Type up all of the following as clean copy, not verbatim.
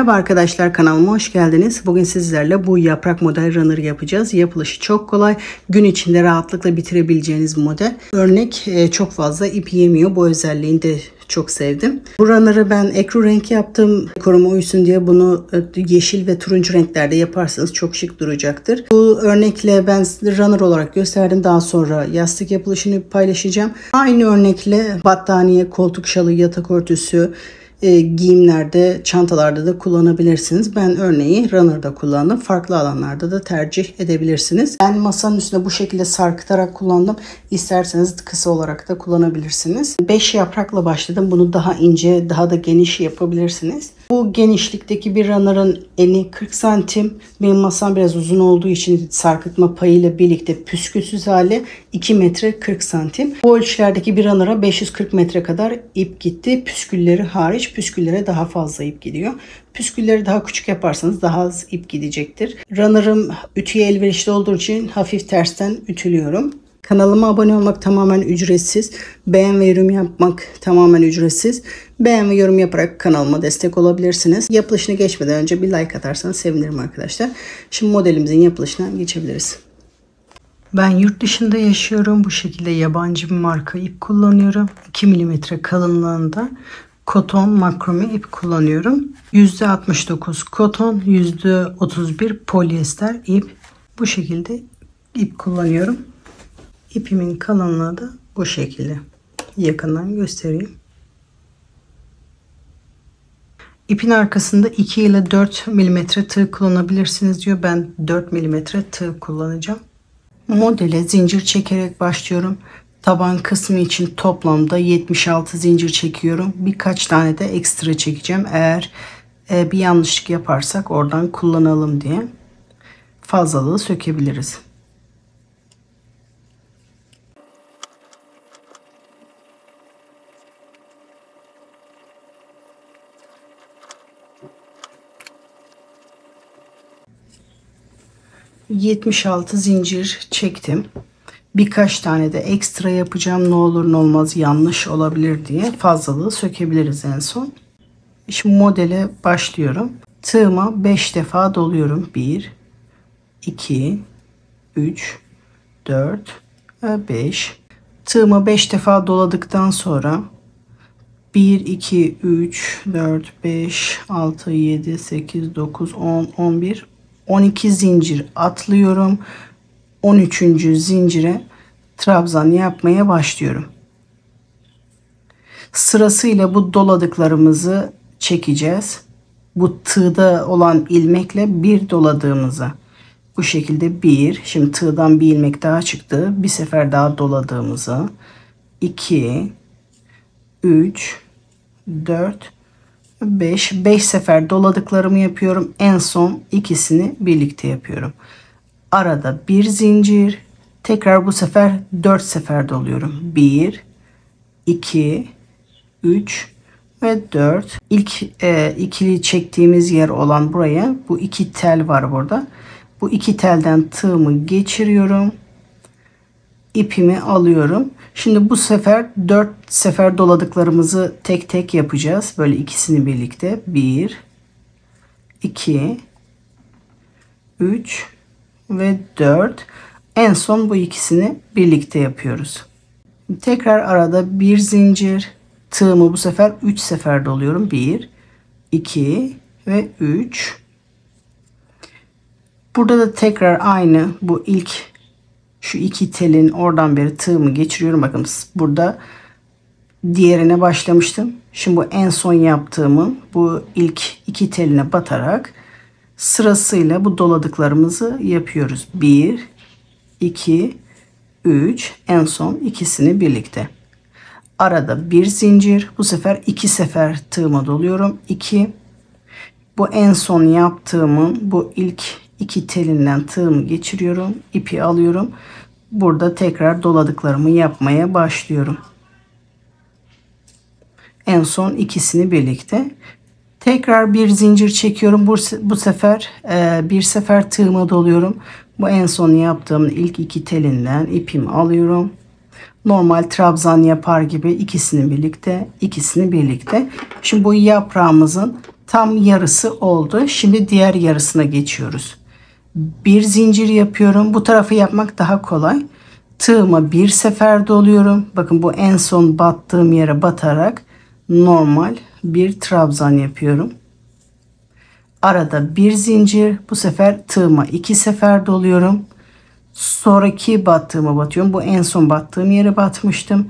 Merhaba arkadaşlar, kanalıma hoş geldiniz. Bugün sizlerle bu yaprak model runner yapacağız. Yapılışı çok kolay. Gün içinde rahatlıkla bitirebileceğiniz model. Örnek çok fazla ip yemiyor. Bu özelliğini de çok sevdim. Bu runner'ı ben ekru renk yaptım. Koruma uysun diye bunu yeşil ve turuncu renklerde yaparsanız çok şık duracaktır. Bu örnekle ben runner olarak gösterdim. Daha sonra yastık yapılışını paylaşacağım. Aynı örnekle battaniye, koltuk şalı, yatak örtüsü, giyimlerde, çantalarda da kullanabilirsiniz. Ben örneği runner'da kullandım. Farklı alanlarda da tercih edebilirsiniz. Ben masanın üstüne bu şekilde sarkıtarak kullandım. İsterseniz kısa olarak da kullanabilirsiniz. 5 yaprakla başladım. Bunu daha ince, daha da geniş yapabilirsiniz. Bu genişlikteki bir runner'ın eni 40 santim. Benim masam biraz uzun olduğu için sarkıtma payıyla birlikte püskülsüz hali 2 metre 40 santim. Bu ölçülerdeki bir runner'a 540 metre kadar ip gitti. Püskülleri hariç. Püsküllere daha fazla ip gidiyor. Püskülleri daha küçük yaparsanız daha az ip gidecektir. Runner'ım ütüye elverişli olduğu için hafif tersten ütülüyorum. Kanalıma abone olmak tamamen ücretsiz. Beğen ve yorum yapmak tamamen ücretsiz. Beğen ve yorum yaparak kanalıma destek olabilirsiniz. Yapılışını geçmeden önce bir like atarsanız sevinirim arkadaşlar. Şimdi modelimizin yapılışına geçebiliriz. Ben yurt dışında yaşıyorum. Bu şekilde yabancı bir marka ip kullanıyorum. 2 mm kalınlığında koton makrome ip kullanıyorum. %69 koton, %31 polyester ip. Bu şekilde ip kullanıyorum. İpimin kalınlığı da bu şekilde. Yakından göstereyim. İpin arkasında 2 ile 4 mm tığ kullanabilirsiniz diyor. Ben 4 mm tığ kullanacağım. Modele zincir çekerek başlıyorum. Taban kısmı için toplamda 76 zincir çekiyorum. Birkaç tane de ekstra çekeceğim. Eğer bir yanlışlık yaparsak oradan kullanalım diye. Fazlalığı sökebiliriz. ...76 zincir çektim. Birkaç tane de ekstra yapacağım. Ne olur ne olmaz yanlış olabilir diye. Fazlalığı sökebiliriz en son. Şimdi modele başlıyorum. Tığıma 5 defa doluyorum. 1, 2, 3, 4 ve 5. Tığıma 5 defa doladıktan sonra 1, 2, 3, 4, 5, 6, 7, 8, 9, 10, 11, 12 zincir atlıyorum. 13. zincire trabzan yapmaya başlıyorum. Sırasıyla bu doladıklarımızı çekeceğiz. Bu tığda olan ilmekle bir doladığımızı. Bu şekilde bir. Şimdi tığdan bir ilmek daha çıktı. Bir sefer daha doladığımızı. 2, 3, 4, 5. 5 sefer doladıklarımı yapıyorum. En son ikisini birlikte yapıyorum. Arada bir zincir. Tekrar bu sefer 4 sefer doluyorum. 1, 2, 3 ve 4. İlk ikili çektiğimiz yer olan buraya. Bu iki tel var burada. Bu iki telden tığımı geçiriyorum. İpimi alıyorum. Şimdi bu sefer 4 sefer doladıklarımızı tek tek yapacağız. Böyle ikisini birlikte. 1, 2, 3 ve 4. En son bu ikisini birlikte yapıyoruz. Tekrar arada bir zincir. Tığımı bu sefer 3 sefer doluyorum. 1, 2 ve 3. Burada da tekrar aynı bu ilk şu iki telin oradan beri tığımı geçiriyorum. Bakın burada diğerine başlamıştım. Şimdi bu en son yaptığımın bu ilk iki teline batarak sırasıyla bu doladıklarımızı yapıyoruz. 1, 2, 3, en son ikisini birlikte. Arada bir zincir. Bu sefer 2 sefer tığıma doluyorum. 2. Bu en son yaptığımın bu ilk iki telinden tığımı geçiriyorum. İpi alıyorum. Burada tekrar doladıklarımı yapmaya başlıyorum. En son ikisini birlikte. Tekrar bir zincir çekiyorum. Bu sefer bir sefer tığıma doluyorum. Bu en son yaptığım ilk iki telinden ipimi alıyorum. Normal trabzan yapar gibi ikisini birlikte. Şimdi bu yaprağımızın Tam yarısı oldu. Şimdi diğer yarısına geçiyoruz. Bir zincir yapıyorum. Bu tarafı yapmak daha kolay. Tığıma bir sefer doluyorum. Bakın bu en son battığım yere batarak normal bir trabzan yapıyorum. Arada bir zincir. Bu sefer tığıma iki sefer doluyorum. Sonraki battığıma batıyorum. Bu en son battığım yere batmıştım.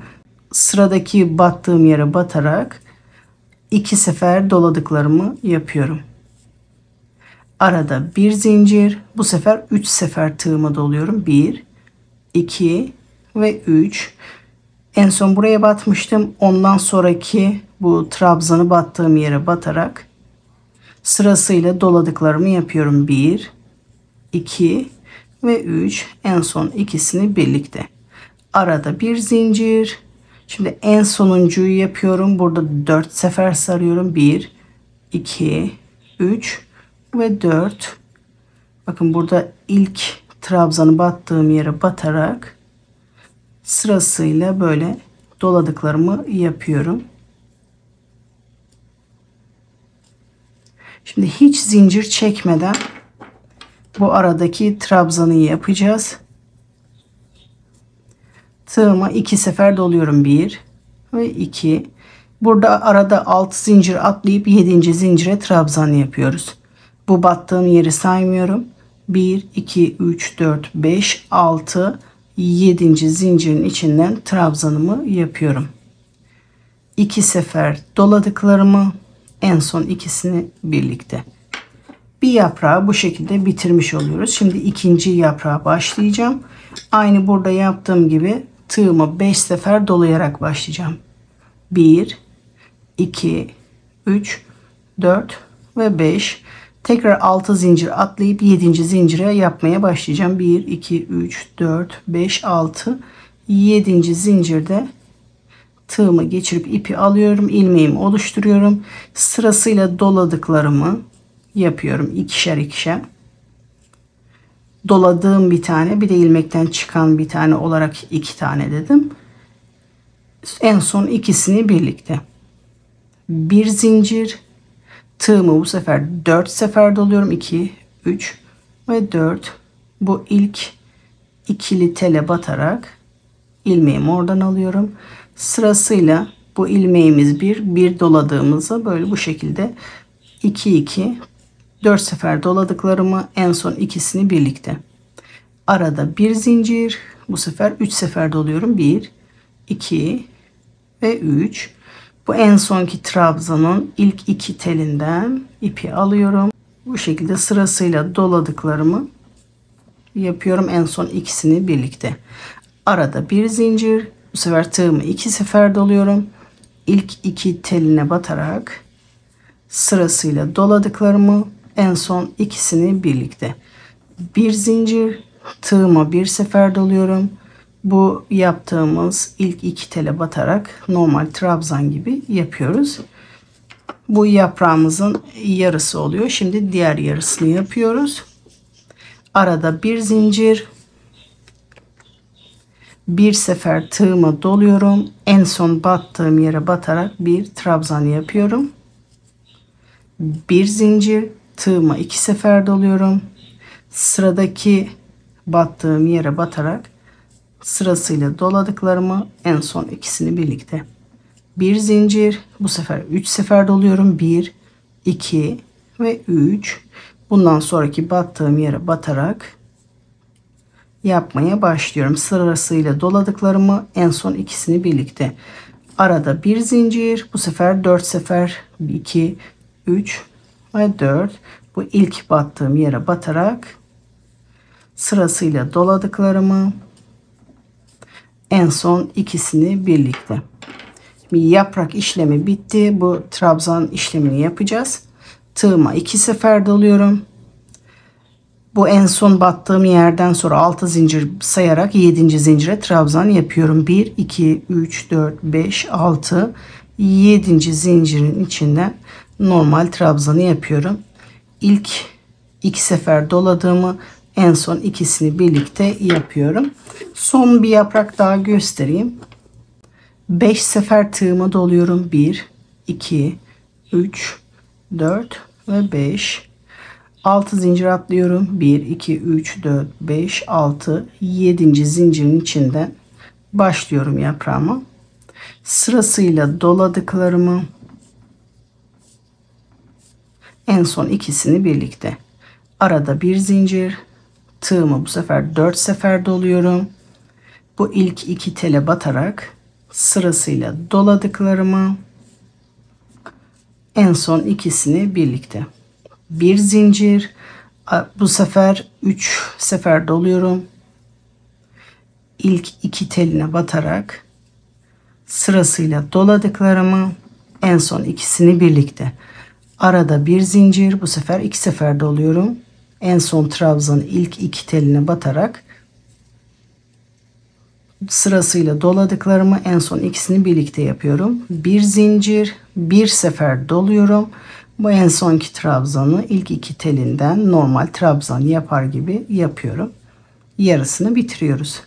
Sıradaki battığım yere batarak iki sefer doladıklarımı yapıyorum. Arada bir zincir. Bu sefer 3 sefer tığıma doluyorum. 1, 2 ve 3. En son buraya batmıştım. Ondan sonraki bu trabzanı battığım yere batarak sırasıyla doladıklarımı yapıyorum. 1, 2 ve 3. En son ikisini birlikte. Arada bir zincir. Şimdi en sonuncuyu yapıyorum. Burada 4 sefer sarıyorum. 1, 2, 3 ve 4. Bakın burada ilk trabzanı battığım yere batarak sırasıyla böyle doladıklarımı yapıyorum. Şimdi hiç zincir çekmeden bu aradaki trabzanı yapacağız. Tığıma 2 sefer doluyorum. 1 ve 2. Burada arada 6 zincir atlayıp 7. zincire trabzan yapıyoruz. Bu battığım yeri saymıyorum. 1, 2, 3, 4, 5, 6, 7. zincirin içinden trabzanımı yapıyorum. 2 sefer doladıklarımı, en son ikisini birlikte. Bir yaprağı bu şekilde bitirmiş oluyoruz. Şimdi ikinci yaprağa başlayacağım. Aynı burada yaptığım gibi tığıma 5 sefer dolayarak başlayacağım. 1, 2, 3, 4 ve 5. Tekrar 6 zincir atlayıp 7. zincire yapmaya başlayacağım. 1, 2, 3, 4, 5, 6, 7. zincirde tığımı geçirip ipi alıyorum. İlmeğimi oluşturuyorum. Sırasıyla doladıklarımı yapıyorum. İkişer ikişer. Doladığım bir tane, bir de ilmekten çıkan bir tane olarak 2 tane dedim. En son ikisini birlikte. Bir zincir. Tığımı bu sefer 4 sefer doluyorum. 2, 3 ve 4. Bu ilk ikili tele batarak ilmeğimi oradan alıyorum. Sırasıyla bu ilmeğimiz bir doladığımızda böyle bu şekilde 2, 2, 4 sefer doladıklarımı, en son ikisini birlikte. Arada bir zincir. Bu sefer 3 sefer doluyorum. 1, 2 ve 3. Bu en sonki trabzanın ilk 2 telinden ipi alıyorum. Bu şekilde sırasıyla doladıklarımı yapıyorum. En son ikisini birlikte. Arada bir zincir. Bu sefer tığımı 2 sefer doluyorum. İlk 2 teline batarak sırasıyla doladıklarımı, en son ikisini birlikte. Bir zincir. Tığıma 1 sefer doluyorum. Bu yaptığımız ilk 2 tele batarak normal trabzan gibi yapıyoruz. Bu yaprağımızın yarısı oluyor. Şimdi diğer yarısını yapıyoruz. Arada bir zincir. Bir sefer tığıma doluyorum. En son battığım yere batarak bir trabzan yapıyorum. Bir zincir. Tığıma 2 sefer doluyorum. Sıradaki battığım yere batarak sırasıyla doladıklarımı, en son ikisini birlikte. Bir zincir. Bu sefer 3 sefer doluyorum. 1, 2 ve 3. Bundan sonraki battığım yere batarak yapmaya başlıyorum. Sırasıyla doladıklarımı, en son ikisini birlikte. Arada bir zincir. Bu sefer 4 sefer 2, 3 ve 4. Bu ilk battığım yere batarak sırasıyla doladıklarımı, en son ikisini birlikte. Şimdi yaprak işlemi bitti. Bu trabzan işlemini yapacağız. Tığıma 2 sefer doluyorum. Bu en son battığım yerden sonra 6 zincir sayarak 7. zincire trabzan yapıyorum. 1, 2, 3, 4, 5, 6, 7. zincirin içinden normal trabzanı yapıyorum. İlk 2 sefer doladığımı, en son ikisini birlikte yapıyorum. Son bir yaprak daha göstereyim. 5 sefer tığıma doluyorum. 1, 2, 3, 4 ve 5. 6 zincir atlıyorum. 1, 2, 3, 4, 5, 6, 7. zincirin içinden başlıyorum yaprağıma. Sırasıyla doladıklarımı, en son ikisini birlikte. Arada bir zincir. Tığımı bu sefer 4 sefer doluyorum. Bu ilk iki tele batarak sırasıyla doladıklarımı, en son ikisini birlikte. Bir zincir. Bu sefer 3 sefer doluyorum. İlk iki teline batarak sırasıyla doladıklarımı, en son ikisini birlikte. Arada bir zincir. Bu sefer 2 sefer doluyorum. En son trabzanın ilk iki teline batarak sırasıyla doladıklarımı, en son ikisini birlikte yapıyorum. Bir zincir, bir sefer doluyorum. Bu en sonki trabzanı ilk iki telinden normal trabzan yapar gibi yapıyorum. Yarısını bitiriyoruz.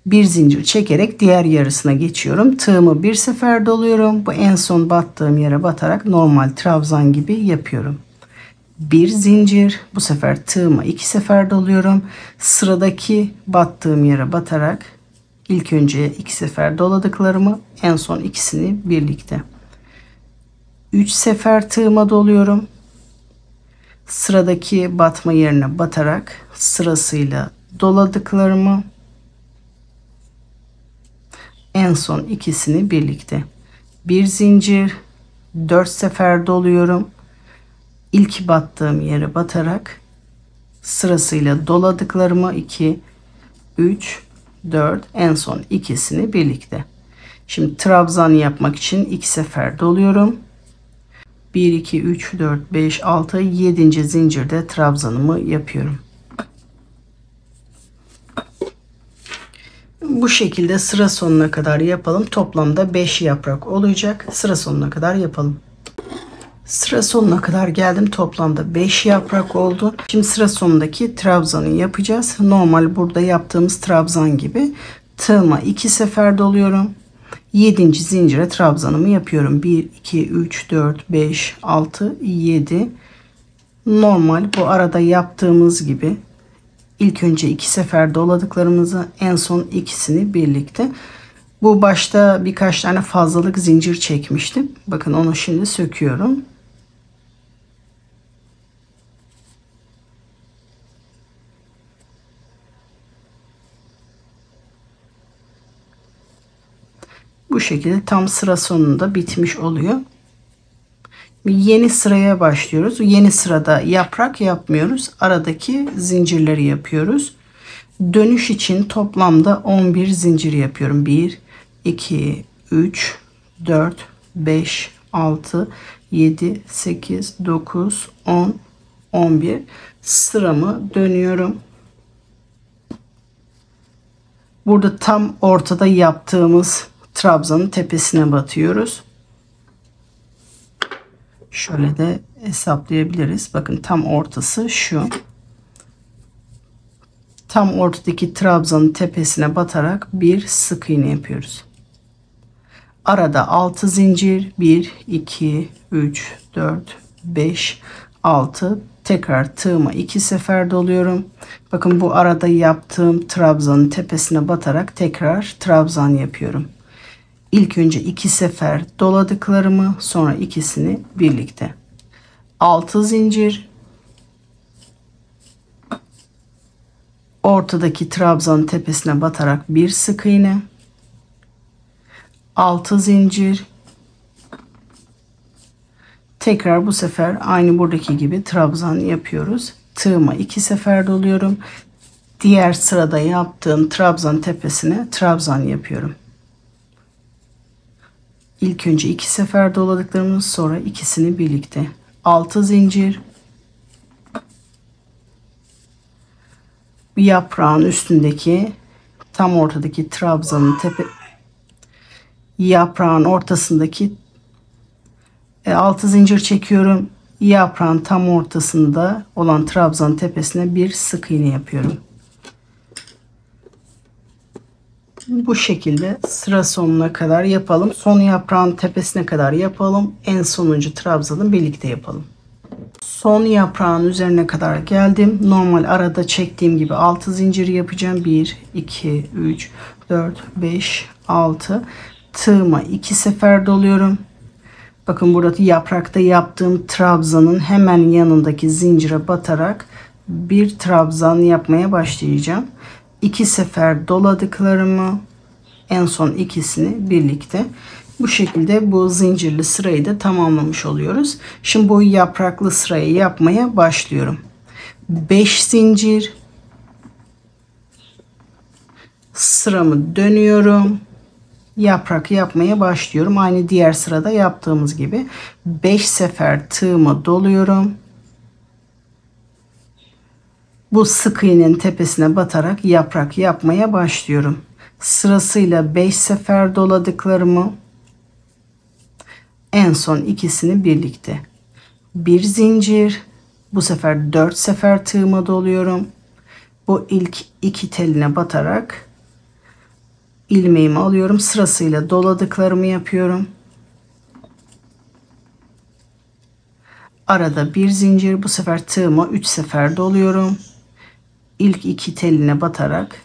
Bir zincir çekerek diğer yarısına geçiyorum. Tığımı bir sefer doluyorum. Bu en son battığım yere batarak normal trabzan gibi yapıyorum. Bir zincir, bu sefer tığıma 2 sefer doluyorum. Sıradaki battığım yere batarak ilk önce 2 sefer doladıklarımı, en son ikisini birlikte. 3 sefer tığıma doluyorum. Sıradaki batma yerine batarak sırasıyla doladıklarımı, en son ikisini birlikte. Bir zincir, 4 sefer doluyorum. İlk battığım yere batarak sırasıyla doladıklarımı 2, 3, 4, en son ikisini birlikte. Şimdi trabzan yapmak için 2 sefer doluyorum. 1, 2, 3, 4, 5, 6, 7. zincirde trabzanımı yapıyorum. Bu şekilde sıra sonuna kadar yapalım. Toplamda 5 yaprak olacak. Sıra sonuna kadar yapalım. Sıra sonuna kadar geldim. Toplamda 5 yaprak oldu. Şimdi sıra sonundaki trabzanı yapacağız. Normal burada yaptığımız trabzan gibi. Tığıma 2 sefer doluyorum. 7. zincire trabzanımı yapıyorum. 1, 2, 3, 4, 5, 6, 7. Normal bu arada yaptığımız gibi. İlk önce 2 sefer doladıklarımızı, en son ikisini birlikte. Bu başta birkaç tane fazlalık zincir çekmiştim. Bakın onu şimdi söküyorum. Bu şekilde tam sıra sonunda bitmiş oluyor. Yeni sıraya başlıyoruz. Yeni sırada yaprak yapmıyoruz. Aradaki zincirleri yapıyoruz. Dönüş için toplamda 11 zincir yapıyorum. 1, 2, 3, 4, 5, 6, 7, 8, 9, 10, 11. Sıramı dönüyorum. Burada tam ortada yaptığımız trabzanın tepesine batıyoruz. Şöyle de hesaplayabiliriz. Bakın tam ortası şu. Tam ortadaki trabzanın tepesine batarak bir sık iğne yapıyoruz. Arada 6 zincir. 1, 2, 3, 4, 5, 6. Tekrar tığıma 2 sefer doluyorum. Bakın bu arada yaptığım trabzanın tepesine batarak tekrar trabzan yapıyorum. İlk önce 2 sefer doladıklarımı, sonra ikisini birlikte. 6 zincir. Ortadaki trabzanın tepesine batarak bir sık iğne. 6 zincir. Tekrar bu sefer aynı buradaki gibi trabzan yapıyoruz. Tığıma 2 sefer doluyorum. Diğer sırada yaptığım trabzan tepesine trabzan yapıyorum. İlk önce 2 sefer doladıklarımız, sonra ikisini birlikte. 6 zincir. Bir yaprağın üstündeki tam ortadaki trabzanın yaprağın ortasındaki 6 zincir çekiyorum. Yaprağın tam ortasında olan trabzan tepesine bir sık iğne yapıyorum. Bu şekilde sıra sonuna kadar yapalım. Son yaprağın tepesine kadar yapalım. En sonuncu trabzanı birlikte yapalım. Son yaprağın üzerine kadar geldim. Normal arada çektiğim gibi 6 zincir yapacağım. 1, 2, 3, 4, 5, 6. Tığıma 2 sefer doluyorum. Bakın burada yaprakta yaptığım trabzanın hemen yanındaki zincire batarak bir trabzan yapmaya başlayacağım. 2 sefer doladıklarımı, en son ikisini birlikte bu şekilde bu zincirli sırayı da tamamlamış oluyoruz. Şimdi bu yapraklı sırayı yapmaya başlıyorum. 5 zincir, sıramı dönüyorum. Yaprak yapmaya başlıyorum. Aynı diğer sırada yaptığımız gibi 5 sefer tığıma doluyorum. Bu sık iğnenin tepesine batarak yaprak yapmaya başlıyorum. Sırasıyla 5 sefer doladıklarımı, en son ikisini birlikte. Bir zincir, bu sefer 4 sefer tığıma doluyorum. Bu ilk iki teline batarak ilmeğimi alıyorum. Sırasıyla doladıklarımı yapıyorum. Arada bir zincir, bu sefer tığıma 3 sefer doluyorum. İlk iki teline batarak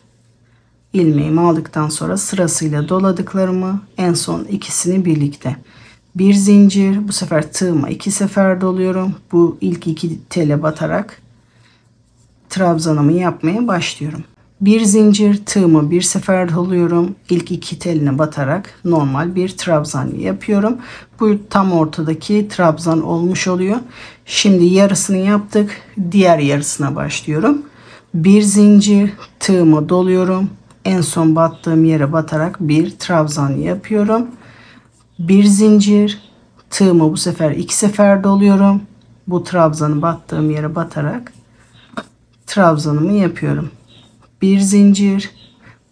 ilmeğimi aldıktan sonra sırasıyla doladıklarımı, en son ikisini birlikte. Bir zincir, bu sefer tığıma 2 sefer doluyorum. Bu ilk iki tele batarak trabzanımı yapmaya başlıyorum. Bir zincir, tığımı bir sefer doluyorum. İlk iki teline batarak normal bir trabzan yapıyorum. Bu tam ortadaki trabzan olmuş oluyor. Şimdi yarısını yaptık. Diğer yarısına başlıyorum. Bir zincir, tığımı doluyorum. En son battığım yere batarak bir trabzan yapıyorum. Bir zincir, tığımı bu sefer 2 sefer doluyorum. Bu trabzanı battığım yere batarak trabzanımı yapıyorum. Bir zincir,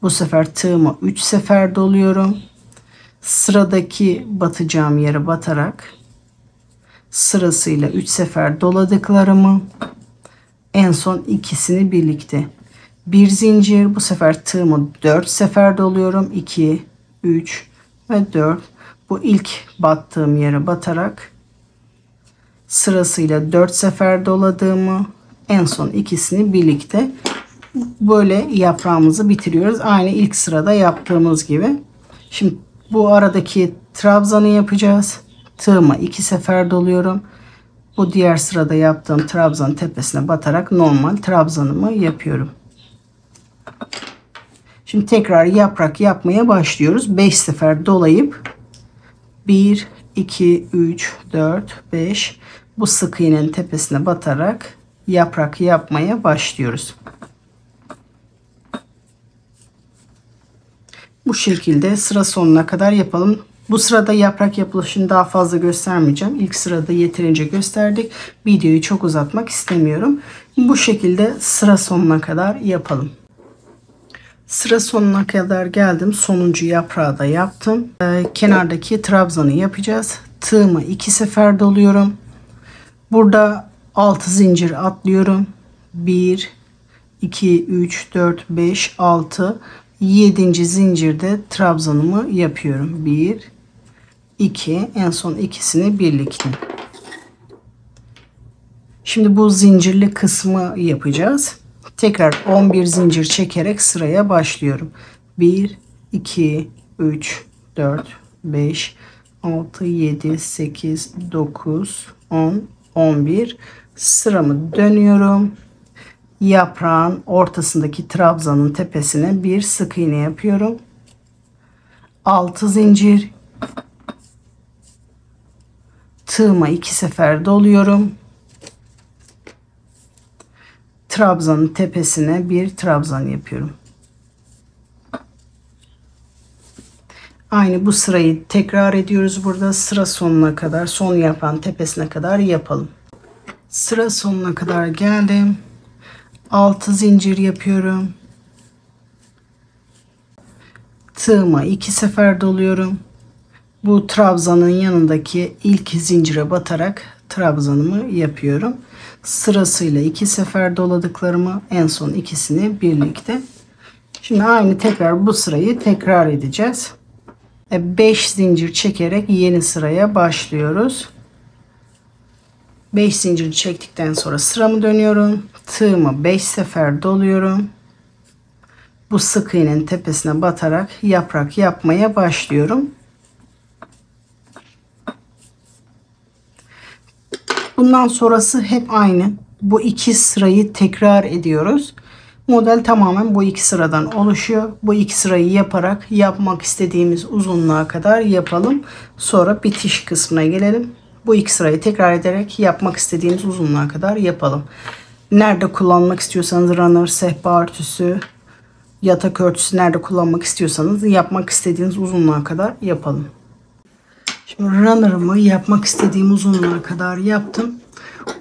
bu sefer tığımı 3 sefer doluyorum. Sıradaki batacağım yere batarak sırasıyla 3 sefer doladıklarımı, en son ikisini birlikte. Bir zincir, bu sefer tığımı 4 sefer doluyorum. 2, 3 ve 4. Bu ilk battığım yere batarak sırasıyla 4 sefer doladığımı, en son ikisini birlikte böyle yaprağımızı bitiriyoruz. Aynı ilk sırada yaptığımız gibi. Şimdi bu aradaki trabzanı yapacağız. Tığıma 2 sefer doluyorum. Bu diğer sırada yaptığım trabzanın tepesine batarak normal trabzanımı yapıyorum. Şimdi tekrar yaprak yapmaya başlıyoruz. 5 sefer dolayıp 1, 2, 3, 4, 5 bu sık iğnenin tepesine batarak yaprak yapmaya başlıyoruz. Bu şekilde sıra sonuna kadar yapalım. Bu sırada yaprak yapılışını daha fazla göstermeyeceğim. İlk sırada yeterince gösterdik. Videoyu çok uzatmak istemiyorum. Bu şekilde sıra sonuna kadar yapalım. Sıra sonuna kadar geldim. Sonuncu yaprağı da yaptım. Kenardaki trabzanı yapacağız. Tığımı 2 sefer doluyorum. Burada 6 zincir atlıyorum. 1, 2, 3, 4, 5, 6, 7. zincirde trabzanımı yapıyorum. 1, 2, en son ikisini birlikte. Şimdi bu zincirli kısmı yapacağız. Tekrar 11 zincir çekerek sıraya başlıyorum. 1, 2, 3, 4, 5, 6, 7, 8, 9, 10, 11. Sıramı dönüyorum. Yaprağın ortasındaki trabzanın tepesine bir sık iğne yapıyorum. 6 zincir. Tığıma 2 sefer doluyorum. Trabzanın tepesine bir trabzan yapıyorum. Aynı bu sırayı tekrar ediyoruz burada. Sıra sonuna kadar, son yaprağın tepesine kadar yapalım. Sıra sonuna kadar geldim. 6 zincir yapıyorum. Tığıma 2 sefer doluyorum. Bu trabzanın yanındaki ilk zincire batarak trabzanımı yapıyorum. Sırasıyla 2 sefer doladıklarımı, en son ikisini birlikte. Şimdi aynı tekrar bu sırayı tekrar edeceğiz. 5 zincir çekerek yeni sıraya başlıyoruz. 5 zincir çektikten sonra sıramı dönüyorum. Tığımı 5 sefer doluyorum. Bu sık iğnenin tepesine batarak yaprak yapmaya başlıyorum. Bundan sonrası hep aynı. Bu iki sırayı tekrar ediyoruz. Model tamamen bu iki sıradan oluşuyor. Bu iki sırayı yaparak yapmak istediğimiz uzunluğa kadar yapalım. Sonra bitiş kısmına gelelim. Bu iki sırayı tekrar ederek yapmak istediğimiz uzunluğa kadar yapalım. Nerede kullanmak istiyorsanız runner, sehpa örtüsü, yatak örtüsü nerede kullanmak istiyorsanız yapmak istediğiniz uzunluğa kadar yapalım. Şimdi runner'ımı yapmak istediğim uzunluğa kadar yaptım.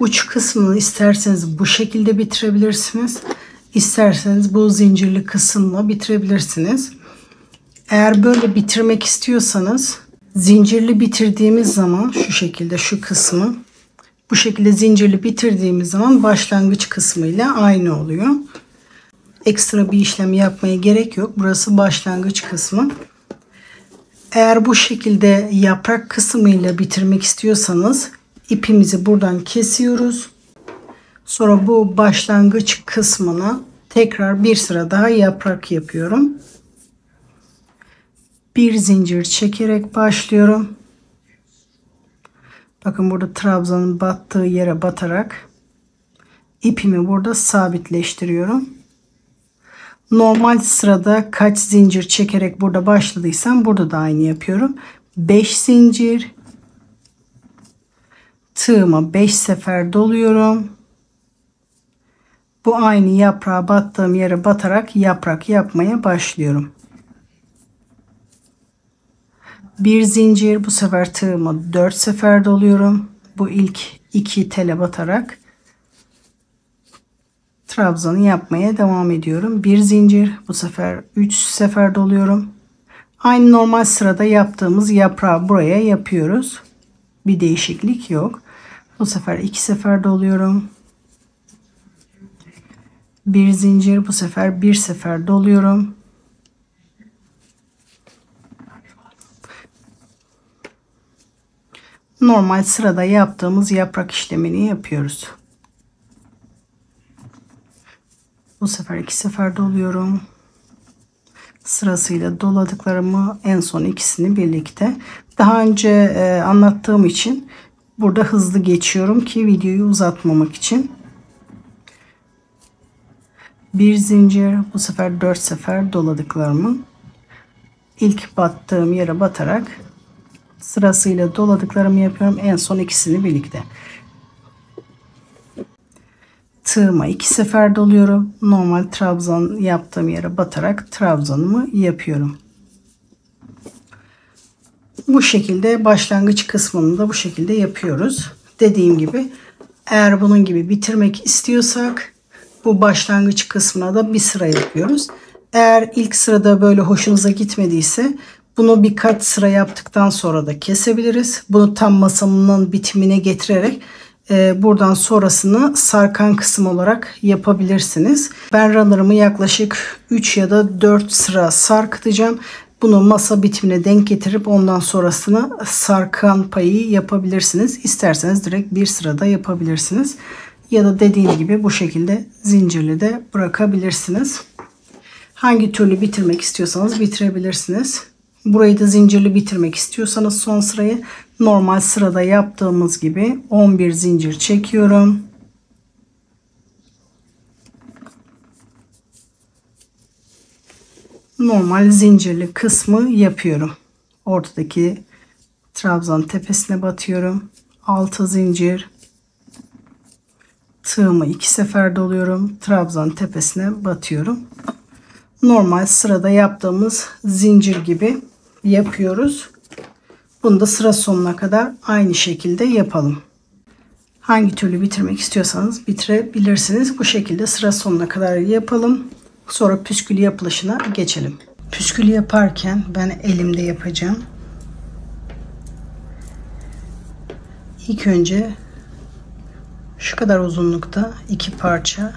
Uç kısmını isterseniz bu şekilde bitirebilirsiniz. İsterseniz bu zincirli kısımla bitirebilirsiniz. Eğer böyle bitirmek istiyorsanız zincirli bitirdiğimiz zaman şu şekilde şu kısmı bu şekilde zincirli bitirdiğimiz zaman başlangıç kısmıyla aynı oluyor. Ekstra bir işlem yapmaya gerek yok. Burası başlangıç kısmı. Eğer bu şekilde yaprak kısmıyla bitirmek istiyorsanız ipimizi buradan kesiyoruz. Sonra bu başlangıç kısmına tekrar bir sıra daha yaprak yapıyorum. Bir zincir çekerek başlıyorum. Bakın burada trabzanın battığı yere batarak ipimi burada sabitleştiriyorum. Normal sırada kaç zincir çekerek burada başladıysam burada da aynı yapıyorum. 5 zincir. Tığıma 5 sefer doluyorum. Bu aynı yaprağa battığım yere batarak yaprak yapmaya başlıyorum. Bir zincir, bu sefer tığıma 4 sefer doluyorum. Bu ilk 2 tele batarak trabzanı yapmaya devam ediyorum. Bir zincir, bu sefer 3 sefer doluyorum. Aynı normal sırada yaptığımız yaprağı buraya yapıyoruz. Bir değişiklik yok. Bu sefer 2 sefer doluyorum. Bir zincir, bu sefer bir sefer doluyorum. Normal sırada yaptığımız yaprak işlemini yapıyoruz. Bu sefer 2 sefer doluyorum. Sırasıyla doladıklarımı en son ikisini birlikte. Daha önce anlattığım için burada hızlı geçiyorum ki videoyu uzatmamak için. Bir zincir, bu sefer 4 sefer doladıklarımı ilk battığım yere batarak sırasıyla doladıklarımı yapıyorum. En son ikisini birlikte. Tığıma 2 sefer doluyorum. Normal trabzan yaptığım yere batarak trabzanımı yapıyorum. Bu şekilde başlangıç kısmını da bu şekilde yapıyoruz. Dediğim gibi eğer bunun gibi bitirmek istiyorsak bu başlangıç kısmına da bir sıra yapıyoruz. Eğer ilk sırada böyle hoşunuza gitmediyse bunu birkaç sıra yaptıktan sonra da kesebiliriz. Bunu tam masamın bitimine getirerek buradan sonrasını sarkan kısım olarak yapabilirsiniz. Ben runner'ımı yaklaşık 3 ya da 4 sıra sarkıtacağım. Bunu masa bitimine denk getirip ondan sonrasını sarkan payı yapabilirsiniz. İsterseniz direkt bir sırada yapabilirsiniz. Ya da dediğim gibi bu şekilde zincirli de bırakabilirsiniz. Hangi türlü bitirmek istiyorsanız bitirebilirsiniz. Burayı da zincirli bitirmek istiyorsanız son sırayı normal sırada yaptığımız gibi 11 zincir çekiyorum. Normal zincirli kısmı yapıyorum. Ortadaki trabzan tepesine batıyorum. 6 zincir. Tığımı 2 sefer doluyorum. Trabzan tepesine batıyorum. Normal sırada yaptığımız zincir gibi yapıyoruz. Bunu da sıra sonuna kadar aynı şekilde yapalım. Hangi türlü bitirmek istiyorsanız bitirebilirsiniz. Bu şekilde sıra sonuna kadar yapalım. Sonra püskül yapılışına geçelim. Püskül yaparken ben elimde yapacağım. İlk önce şu kadar uzunlukta 2 parça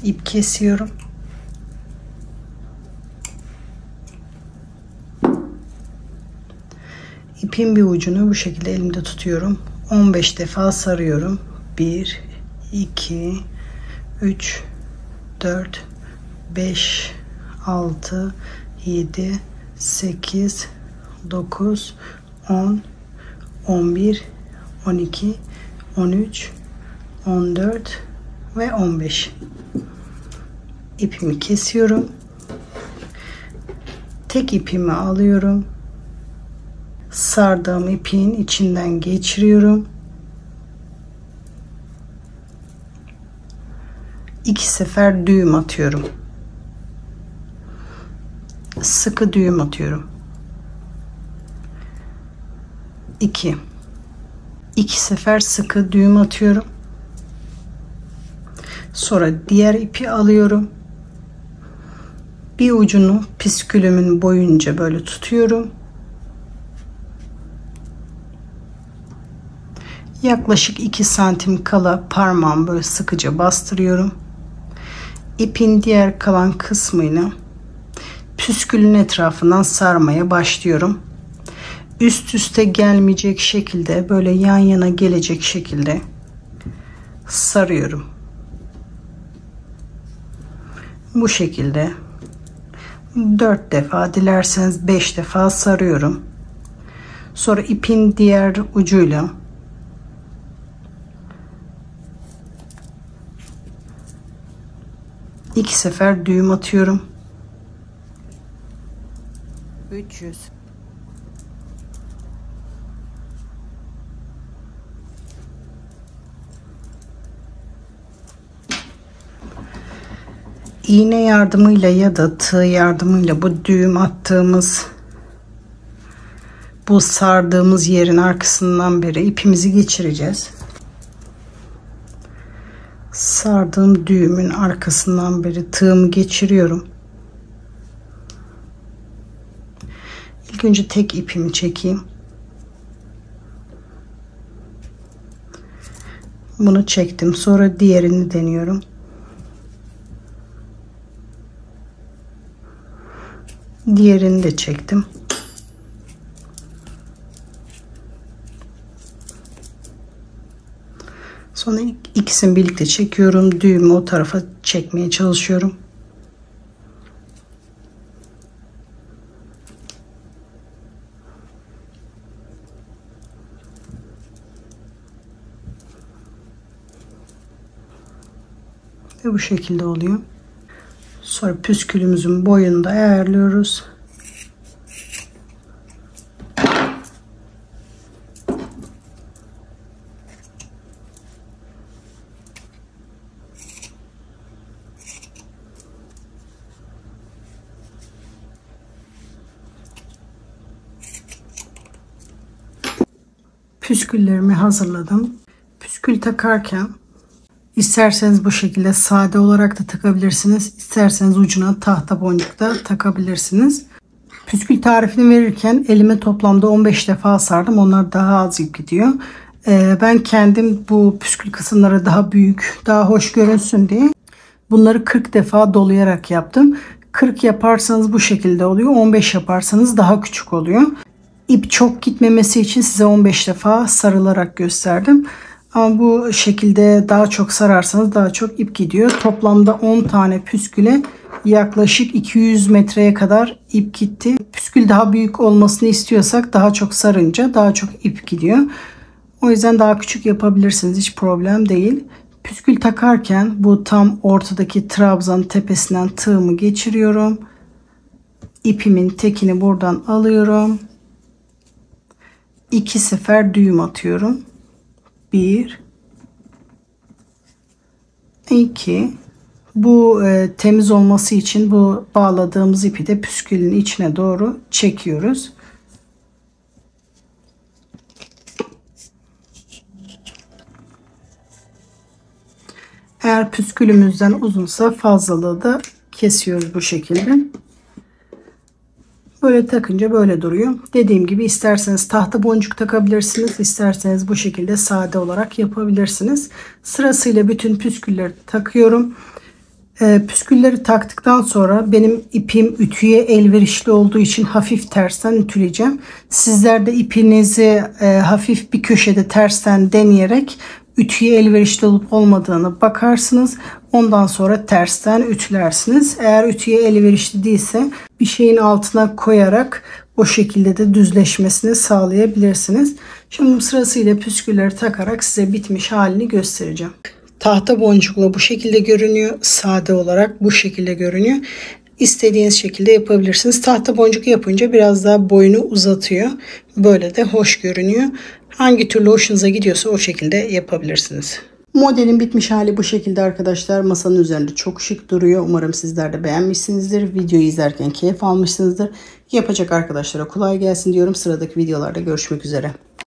ip kesiyorum. İpin bir ucunu bu şekilde elimde tutuyorum. 15 defa sarıyorum. 1, 2, 3, 4, 5, 6, 7, 8, 9, 10, 11, 12, 13, 14 ve 15. İpimi kesiyorum. Tek ipimi alıyorum. Sardığım ipin içinden geçiriyorum. 2 sefer düğüm atıyorum. Sıkı düğüm atıyorum. 2 sefer sıkı düğüm atıyorum. Sonra diğer ipi alıyorum. Bir ucunu piskülümün boyunca böyle tutuyorum. Yaklaşık 2 santim kala parmağımı böyle sıkıca bastırıyorum. İpin diğer kalan kısmını püskülün etrafından sarmaya başlıyorum. Üst üste gelmeyecek şekilde, böyle yan yana gelecek şekilde sarıyorum. Bu şekilde 4 defa, dilerseniz 5 defa sarıyorum. Sonra ipin diğer ucuyla iki sefer düğüm atıyorum. 300. İğne yardımıyla ya da tığ yardımıyla bu düğüm attığımız, bu sardığımız yerin arkasından beri ipimizi geçireceğiz. Sardığım düğümün arkasından beri tığımı geçiriyorum. İlk önce tek ipimi çekeyim. Bunu çektim. Sonra diğerini deniyorum. Diğerini de çektim. Sonra ikisini birlikte çekiyorum. Düğümü o tarafa çekmeye çalışıyorum. Ve bu şekilde oluyor. Sonra püskülümüzün boyunu da ayarlıyoruz. Püsküllerimi hazırladım. Püskül takarken İsterseniz bu şekilde sade olarak da takabilirsiniz. İsterseniz ucuna tahta boncuk da takabilirsiniz. Püskül tarifini verirken elime toplamda 15 defa sardım. Onlar daha az ip gidiyor. Ben kendim bu püskül kısımları daha büyük, daha hoş görünsün diye bunları 40 defa dolayarak yaptım. 40 yaparsanız bu şekilde oluyor. 15 yaparsanız daha küçük oluyor. İp çok gitmemesi için size 15 defa sarılarak gösterdim. Ama bu şekilde daha çok sararsanız daha çok ip gidiyor. Toplamda 10 tane püsküle yaklaşık 200 metreye kadar ip gitti. Püskül daha büyük olmasını istiyorsak daha çok sarınca daha çok ip gidiyor. O yüzden daha küçük yapabilirsiniz. Hiç problem değil. Püskül takarken bu tam ortadaki trabzanın tepesinden tığımı geçiriyorum. İpimin tekini buradan alıyorum. 2 sefer düğüm atıyorum. 1 2 Bu temiz olması için bu bağladığımız ipi de püskülün içine doğru çekiyoruz. Eğer püskülümüzden uzunsa fazlalığı da kesiyoruz bu şekilde. Böyle takınca böyle duruyor. Dediğim gibi isterseniz tahta boncuk takabilirsiniz. İsterseniz bu şekilde sade olarak yapabilirsiniz. Sırasıyla bütün püskülleri takıyorum. Püskülleri taktıktan sonra benim ipim ütüye elverişli olduğu için hafif tersten ütüleyeceğim. Sizler de ipinizi hafif bir köşede tersten deneyerek ütüye elverişli olup olmadığını bakarsınız. Ondan sonra tersten ütülersiniz. Eğer ütüye elverişli değilse bir şeyin altına koyarak o şekilde de düzleşmesini sağlayabilirsiniz. Şimdi sırasıyla püskülleri takarak size bitmiş halini göstereceğim. Tahta boncukla bu şekilde görünüyor. Sade olarak bu şekilde görünüyor. İstediğiniz şekilde yapabilirsiniz. Tahta boncuk yapınca biraz daha boyunu uzatıyor. Böyle de hoş görünüyor. Hangi türlü hoşunuza gidiyorsa o şekilde yapabilirsiniz. Modelin bitmiş hali bu şekilde arkadaşlar. Masanın üzerinde çok şık duruyor. Umarım sizler de beğenmişsinizdir. Videoyu izlerken keyif almışsınızdır. Yapacak arkadaşlara kolay gelsin diyorum. Sıradaki videolarda görüşmek üzere.